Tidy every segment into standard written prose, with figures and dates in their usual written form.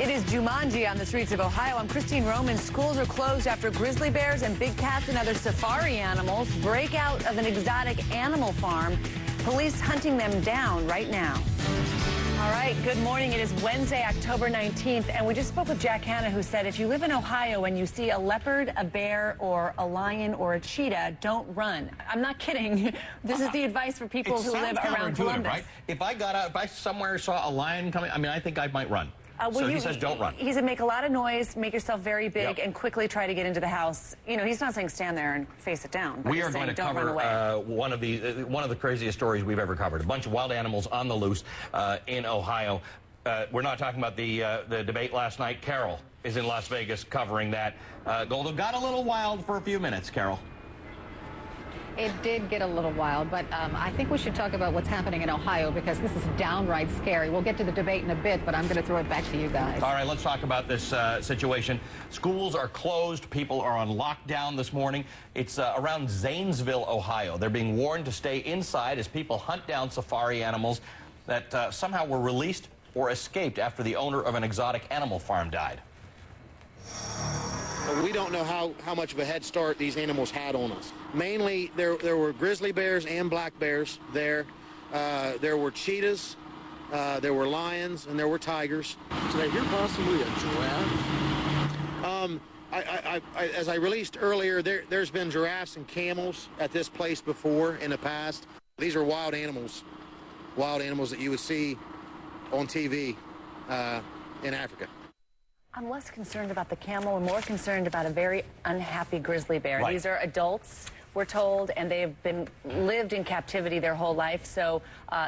It is Jumanji on the streets of Ohio. I'm Christine Roman. Schools are closed after grizzly bears and big cats and other safari animals break out of an exotic animal farm. Police hunting them down right now. All right, good morning. It is Wednesday, October 19th, and we just spoke with Jack Hanna, who said if you live in Ohio and you see a leopard, a bear, or a lion, or a cheetah, don't run. I'm not kidding. This is the advice for people who live around Columbus. Right? If I got out, if I somewhere saw a lion coming, I think I might run. So he says don't run. He said make a lot of noise, make yourself very big, and quickly try to get into the house. You know, he's not saying stand there and face it down. We are going to cover one of the craziest stories we've ever covered. A bunch of wild animals on the loose in Ohio. We're not talking about the debate last night. Carol is in Las Vegas covering that. Golden got a little wild for a few minutes, Carol. It did get a little wild, but I think we should talk about what's happening in Ohio because this is downright scary. We'll get to the debate in a bit, but I'm going to throw it back to you guys. All right, let's talk about this situation. Schools are closed. People are on lockdown this morning. It's around Zanesville, Ohio. They're being warned to stay inside as people hunt down safari animals that somehow were released or escaped after the owner of an exotic animal farm died. We don't know how much of a head start these animals had on us. Mainly, there were grizzly bears and black bears there. There were cheetahs, there were lions, and there were tigers. Did I hear possibly a giraffe? As I released earlier, there's been giraffes and camels at this place before in the past. These are wild animals that you would see on TV in Africa. I'm less concerned about the camel and more concerned about a very unhappy grizzly bear. Right. These are adults, we're told, and they've lived in captivity their whole life, so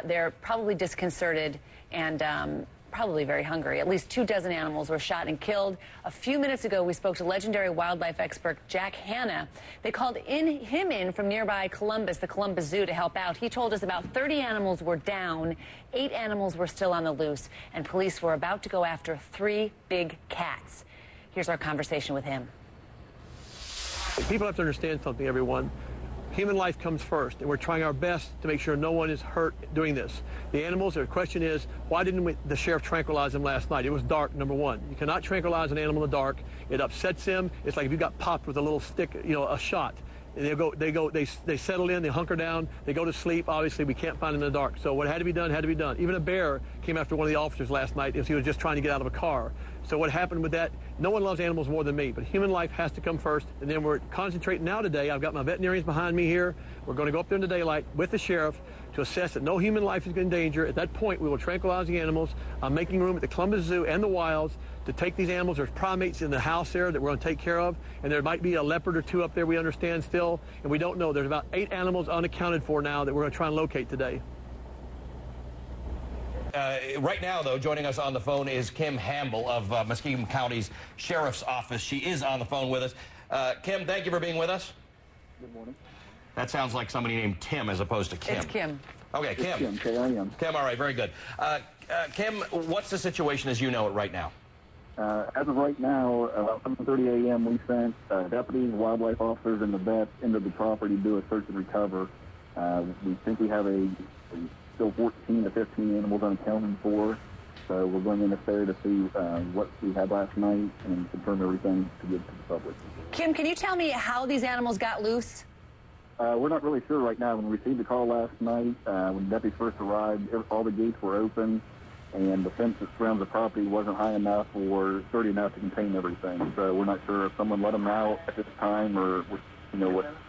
they're probably disconcerted and probably very hungry. At least 24 animals were shot and killed. A few minutes ago, we spoke to legendary wildlife expert Jack Hanna. They called him in from nearby Columbus, the Columbus Zoo, to help out. He told us about 30 animals were down, 8 animals were still on the loose, and police were about to go after 3 big cats. Here's our conversation with him. People have to understand something, everyone. Human life comes first, and we're trying our best to make sure no one is hurt doing this. The animals, the question is, why didn't the sheriff tranquilize them last night? It was dark, number one. You cannot tranquilize an animal in the dark. It upsets him. It's like if you got popped with a little stick, a shot. And they settle in, they hunker down, they go to sleep. Obviously, we can't find them in the dark. So what had to be done, had to be done. Even a bear came after one of the officers last night as he was just trying to get out of a car. So what happened with that, no one loves animals more than me, but human life has to come first. And then we're concentrating now today. I've got my veterinarians behind me here. We're going to go up there in the daylight with the sheriff to assess that no human life is in danger. At that point, we will tranquilize the animals. I'm making room at the Columbus Zoo and the Wilds to take these animals. There's primates in the house there that we're going to take care of, and there might be a leopard or 2 up there, we understand still, and we don't know. There's about 8 animals unaccounted for now that we're going to try and locate today. Right now, though, joining us on the phone is Kim Hamble of Muskegon County's Sheriff's Office. She is on the phone with us. Kim, thank you for being with us. Good morning. That sounds like somebody named Tim as opposed to Kim. It's Kim. Okay, Kim. It's Kim, K-I-M. Kim, all right, very good. Kim, what's the situation as you know it right now? As of right now, 11:30 a.m., we sent deputies, wildlife officers, and the vets into the property to do a search and recover. We think we have still 14 to 15 animals unaccounted for. So we're going in there to see what we had last night and confirm everything to give to the public. Kim, can you tell me how these animals got loose? We're not really sure right now. When we received the call last night, when deputies first arrived, all the gates were open, and the fence that surrounds the property wasn't high enough or sturdy enough to contain everything. So we're not sure if someone let them out at this time or what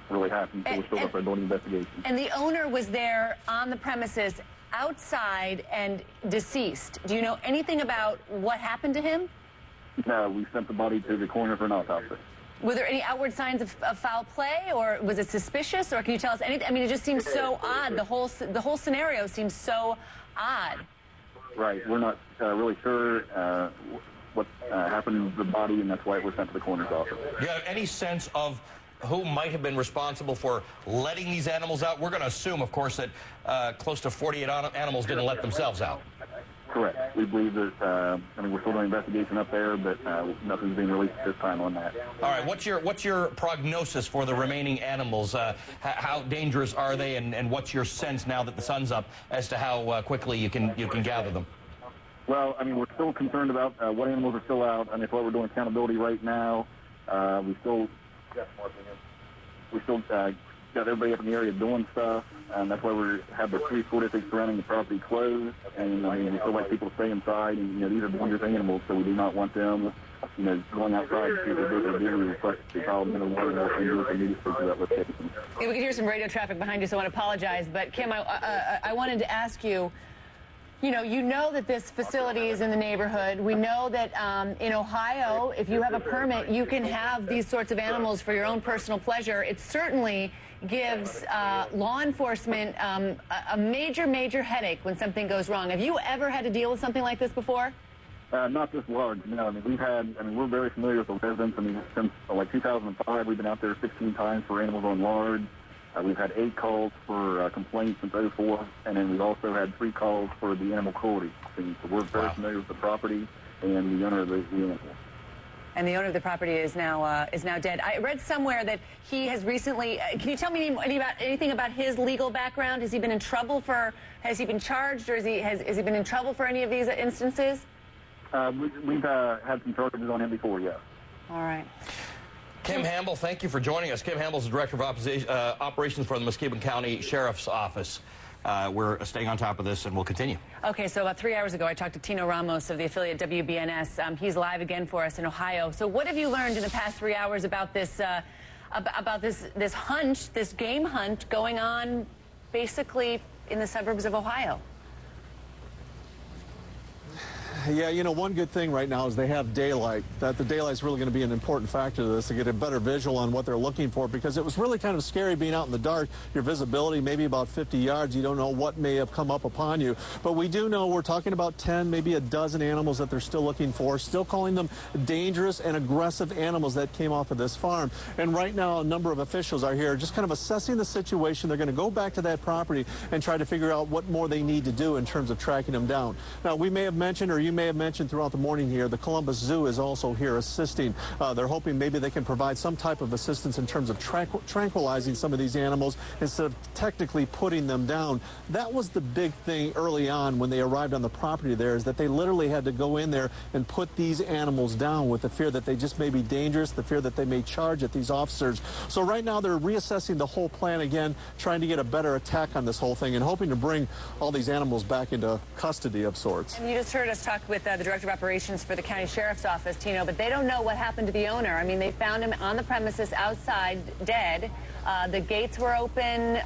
really happened. So we're still up there doing investigation. And the owner was there on the premises outside and deceased. Do you know anything about what happened to him? No, we sent the body to the coroner for an autopsy. Were there any outward signs of foul play, or was it suspicious, or can you tell us anything? I mean, it just seems so odd. The whole scenario seems so odd. Right. We're not really sure what happened to the body, and that's why it was sent to the coroner's office. Do you have any sense of who might have been responsible for letting these animals out? We're going to assume, of course, that close to 48 animals didn't let themselves out. Correct. We believe that, we're still doing investigation up there, but nothing's being released at this time on that. All right. What's your prognosis for the remaining animals? How dangerous are they, and what's your sense now that the sun's up as to how quickly you can gather them? Well, I mean, we're still concerned about what animals are still out, and that's why we're doing accountability right now. We still got everybody up in the area doing stuff, and that's why we have the 3 school districts surrounding the property closed. And I mean, we still like people to stay inside. And these are dangerous animals, so we do not want them, going outside to see what they're doing. We request they follow them in the water and do immediately to that location. We can hear some radio traffic behind you, so I want to apologize. But Kim, I wanted to ask you. You know that this facility is in the neighborhood. We know that in Ohio, if you have a permit, you can have these sorts of animals for your own personal pleasure. It certainly gives law enforcement a major headache when something goes wrong. Have you ever had to deal with something like this before? Not this large, no. I mean, we're very familiar with the residents. I mean, since like 2005, we've been out there 16 times for animals on large. We've had 8 calls for complaints since 2004, and then we've also had 3 calls for the animal cruelty thing. So we're very familiar with the property and the owner of the animal. And the owner of the property is now dead. I read somewhere that he has recently. Can you tell me anything about his legal background? Has he been in trouble has he been charged, or has he been in trouble for any of these instances? We've had some charges on him before, yes. All right. Kim Hamble, thank you for joining us. Kim Hamble's the Director of Operations for the Muskegon County Sheriff's Office. We're staying on top of this, and we'll continue. Okay, so about 3 hours ago, I talked to Tino Ramos of the affiliate WBNS. He's live again for us in Ohio. So what have you learned in the past 3 hours about this hunt, this game hunt going on basically in the suburbs of Ohio? Yeah, one good thing right now is they have daylight. That the daylight's really going to be an important factor to this, to get a better visual on what they're looking for, because it was really kind of scary being out in the dark. Your visibility, maybe about 50 yards, you don't know what may have come up upon you. But we do know we're talking about 10, maybe a dozen animals that they're still looking for, still calling them dangerous and aggressive animals that came off of this farm. And right now, a number of officials are here just kind of assessing the situation. They're going to go back to that property and try to figure out what more they need to do in terms of tracking them down. Now, we may have mentioned, or you may have mentioned throughout the morning here, the Columbus Zoo is also here assisting. They're hoping maybe they can provide some type of assistance in terms of tranquilizing some of these animals instead of technically putting them down. That was the big thing early on when they arrived on the property there, is that they literally had to go in there and put these animals down with the fear that they just may be dangerous, the fear that they may charge at these officers. So right now they're reassessing the whole plan again, trying to get a better attack on this whole thing and hoping to bring all these animals back into custody of sorts. And you just heard us talk with the Director of Operations for the County Sheriff's Office, Tino, but they don't know what happened to the owner. I mean, they found him on the premises outside, dead. The gates were open,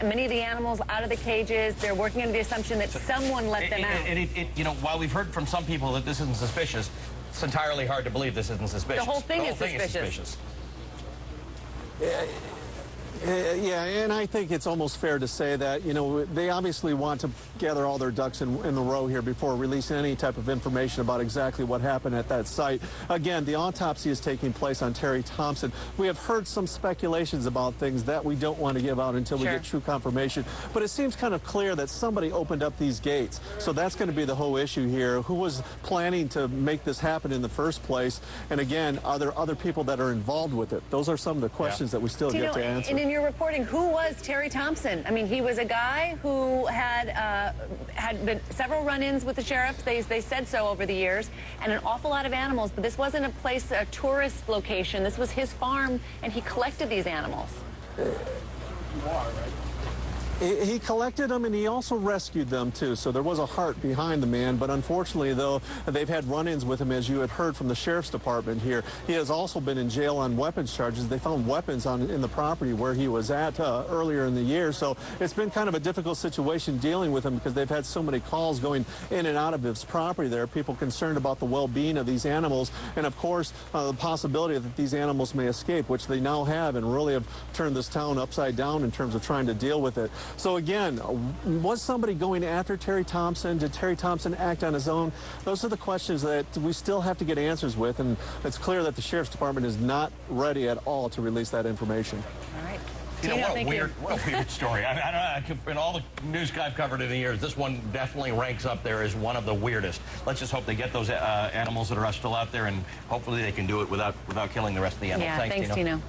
many of the animals out of the cages. They're working under the assumption that someone let them out. And while we've heard from some people that this isn't suspicious, it's entirely hard to believe this isn't suspicious. The whole thing is suspicious. Yeah, and I think it's almost fair to say that, they obviously want to gather all their ducks in the row here before releasing any type of information about exactly what happened at that site. Again, the autopsy is taking place on Terry Thompson. We have heard some speculations about things that we don't want to give out until we get true confirmation. But it seems kind of clear that somebody opened up these gates. So that's going to be the whole issue here. Who was planning to make this happen in the first place? And again, are there other people that are involved with it? Those are some of the questions that we still get to answer. And in your reporting, who was Terry Thompson? I mean, he was a guy who had been several run-ins with the sheriffs. They said so over the years, and an awful lot of animals. But this wasn't a tourist location. This was his farm, and he collected these animals. He collected them, and he also rescued them, too. So there was a heart behind the man. But unfortunately, though, they've had run-ins with him, as you had heard from the sheriff's department here. He has also been in jail on weapons charges. They found weapons in the property where he was at earlier in the year. So it's been kind of a difficult situation dealing with him because they've had so many calls going in and out of his property there. People concerned about the well-being of these animals. And, of course, the possibility that these animals may escape, which they now have, and really have turned this town upside down in terms of trying to deal with it. So again, was somebody going after Terry Thompson? Did Terry Thompson act on his own? Those are the questions that we still have to get answers with, and it's clear that the Sheriff's Department is not ready at all to release that information. All right. What a weird story. I don't know, in all the news I've covered in the years, this one definitely ranks up there as one of the weirdest. Let's just hope they get those animals that are still out there, and hopefully they can do it without killing the rest of the animals. Yeah, thanks, Tino.